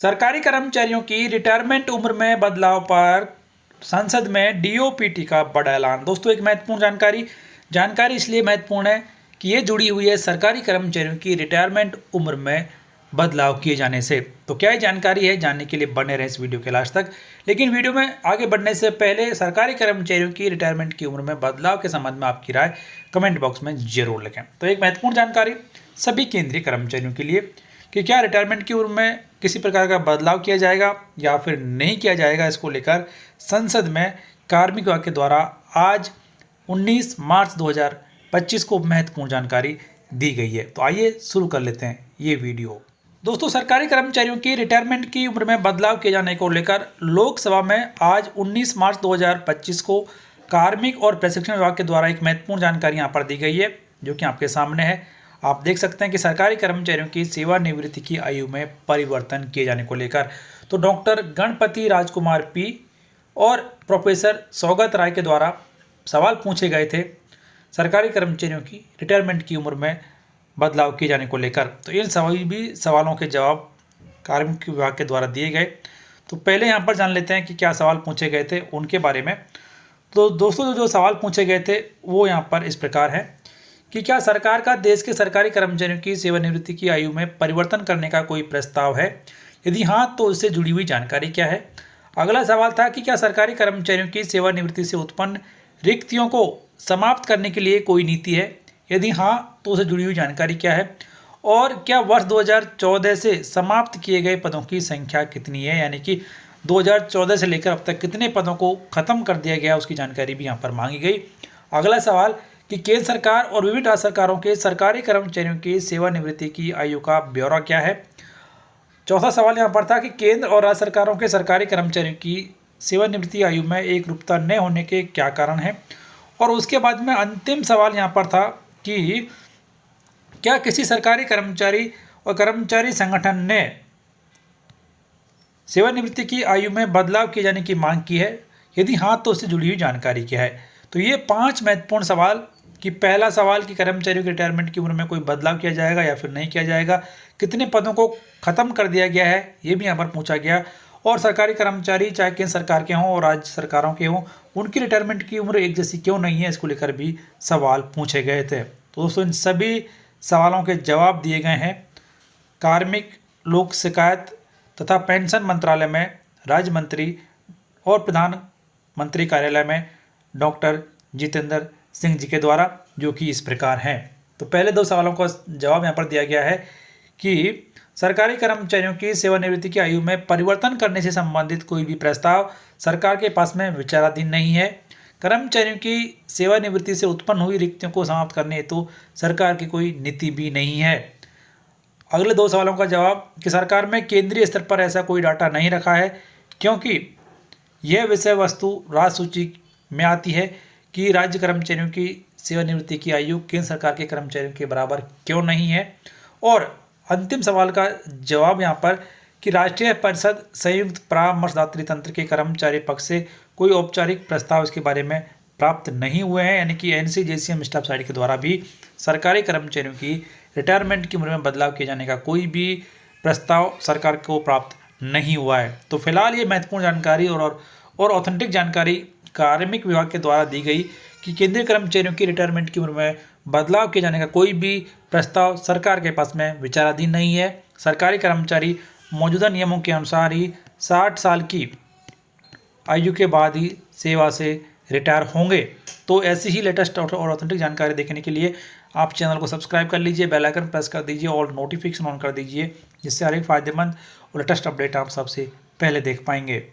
सरकारी कर्मचारियों की रिटायरमेंट उम्र में बदलाव पर संसद में डीओपीटी का बड़ा ऐलान। दोस्तों, एक महत्वपूर्ण जानकारी इसलिए महत्वपूर्ण है कि ये जुड़ी हुई है सरकारी कर्मचारियों की रिटायरमेंट उम्र में बदलाव किए जाने से। तो क्या ये जानकारी है, जानने के लिए बने रहे इस वीडियो के लास्ट तक। लेकिन वीडियो में आगे बढ़ने से पहले सरकारी कर्मचारियों की रिटायरमेंट की उम्र में बदलाव के संबंध में आपकी राय कमेंट बॉक्स में जरूर लिखें। तो एक महत्वपूर्ण जानकारी सभी केंद्रीय कर्मचारियों के लिए कि क्या रिटायरमेंट की उम्र में किसी प्रकार का बदलाव किया जाएगा या फिर नहीं किया जाएगा, इसको लेकर संसद में कार्मिक विभाग के द्वारा आज 19 मार्च 2025 को महत्वपूर्ण जानकारी दी गई है। तो आइए शुरू कर लेते हैं ये वीडियो। दोस्तों, सरकारी कर्मचारियों की रिटायरमेंट की उम्र में बदलाव किए जाने को लेकर लोकसभा में आज 19 मार्च 2025 को कार्मिक और प्रशिक्षण विभाग के द्वारा एक महत्वपूर्ण जानकारी यहाँ पर दी गई है, जो कि आपके सामने है। आप देख सकते हैं कि सरकारी कर्मचारियों की सेवानिवृत्ति की आयु में परिवर्तन किए जाने को लेकर तो डॉक्टर गणपति राजकुमार पी और प्रोफेसर सौगत राय के द्वारा सवाल पूछे गए थे सरकारी कर्मचारियों की रिटायरमेंट की उम्र में बदलाव किए जाने को लेकर। तो इन सभी सवालों के जवाब कार्मिक विभाग के द्वारा दिए गए। तो पहले यहाँ पर जान लेते हैं कि क्या सवाल पूछे गए थे उनके बारे में। तो दोस्तों, जो सवाल पूछे गए थे वो यहाँ पर इस प्रकार है कि क्या सरकार का देश के सरकारी कर्मचारियों की सेवानिवृत्ति की आयु में परिवर्तन करने का कोई प्रस्ताव है? यदि हाँ, तो उससे जुड़ी हुई जानकारी क्या है। अगला सवाल था कि क्या सरकारी कर्मचारियों की सेवानिवृत्ति से उत्पन्न रिक्तियों को समाप्त करने के लिए कोई नीति है? यदि हाँ, तो उससे जुड़ी हुई जानकारी क्या है। और क्या वर्ष 2014 से समाप्त किए गए पदों की संख्या कितनी है, यानी कि 2014 से लेकर अब तक कितने पदों को खत्म कर दिया गया, उसकी जानकारी भी यहाँ पर मांगी गई। अगला सवाल कि केंद्र सरकार और विभिन्न राज्य सरकारों के सरकारी कर्मचारियों की सेवानिवृत्ति की आयु का ब्यौरा क्या है। चौथा सवाल यहाँ पर था कि केंद्र और राज्य सरकारों के सरकारी कर्मचारियों की सेवानिवृत्ति आयु में एक रूपता न होने के क्या कारण है। और उसके बाद में अंतिम सवाल यहाँ पर था कि क्या किसी सरकारी कर्मचारी और कर्मचारी संगठन ने सेवानिवृत्ति की आयु में बदलाव किए जाने की मांग की है। यदि हाँ, तो उससे जुड़ी हुई जानकारी क्या है। तो ये 5 महत्वपूर्ण सवाल कि पहला सवाल कि कर्मचारियों की रिटायरमेंट की उम्र में कोई बदलाव किया जाएगा या फिर नहीं किया जाएगा, कितने पदों को खत्म कर दिया गया है ये भी यहाँ पर पूछा गया, और सरकारी कर्मचारी चाहे केंद्र सरकार के हों और राज्य सरकारों के हों उनकी रिटायरमेंट की उम्र एक जैसी क्यों नहीं है, इसको लेकर भी सवाल पूछे गए थे। तो दोस्तों, इन सभी सवालों के जवाब दिए गए हैं कार्मिक लोक शिकायत तथा पेंशन मंत्रालय में राज्य मंत्री और प्रधानमंत्री कार्यालय में डॉक्टर जितेंद्र सिंह जी के द्वारा, जो कि इस प्रकार हैं। तो पहले 2 सवालों का जवाब यहाँ पर दिया गया है कि सरकारी कर्मचारियों की सेवानिवृत्ति की आयु में परिवर्तन करने से संबंधित कोई भी प्रस्ताव सरकार के पास में विचाराधीन नहीं है। कर्मचारियों की सेवानिवृत्ति से उत्पन्न हुई रिक्तियों को समाप्त करने हेतु सरकार की कोई नीति भी नहीं है। अगले 2 सवालों का जवाब कि सरकार में केंद्रीय स्तर पर ऐसा कोई डाटा नहीं रखा है, क्योंकि यह विषय वस्तु राज्य सूची में आती है कि राज्य कर्मचारियों की सेवानिवृत्ति की आयु केंद्र सरकार के कर्मचारियों के बराबर क्यों नहीं है। और अंतिम सवाल का जवाब यहाँ पर कि राष्ट्रीय परिषद संयुक्त परामर्शदात्री तंत्र के कर्मचारी पक्ष से कोई औपचारिक प्रस्ताव इसके बारे में प्राप्त नहीं हुए हैं, यानी कि NCJCM स्टाफ साइड के द्वारा भी सरकारी कर्मचारियों की रिटायरमेंट की उम्र में बदलाव किए जाने का कोई भी प्रस्ताव सरकार को प्राप्त नहीं हुआ है। तो फिलहाल ये महत्वपूर्ण जानकारी और ऑथेंटिक जानकारी कार्मिक विभाग के द्वारा दी गई कि केंद्रीय कर्मचारियों की रिटायरमेंट की उम्र में बदलाव किए जाने का कोई भी प्रस्ताव सरकार के पास में विचाराधीन नहीं है। सरकारी कर्मचारी मौजूदा नियमों के अनुसार ही 60 साल की आयु के बाद ही सेवा से रिटायर होंगे। तो ऐसी ही लेटेस्ट और ऑथेंटिक जानकारी देखने के लिए आप चैनल को सब्सक्राइब कर लीजिए, बेल आइकन प्रेस कर दीजिए और नोटिफिकेशन ऑन कर दीजिए, जिससे हर एक फ़ायदेमंद और लेटेस्ट अपडेट आप सबसे पहले देख पाएंगे।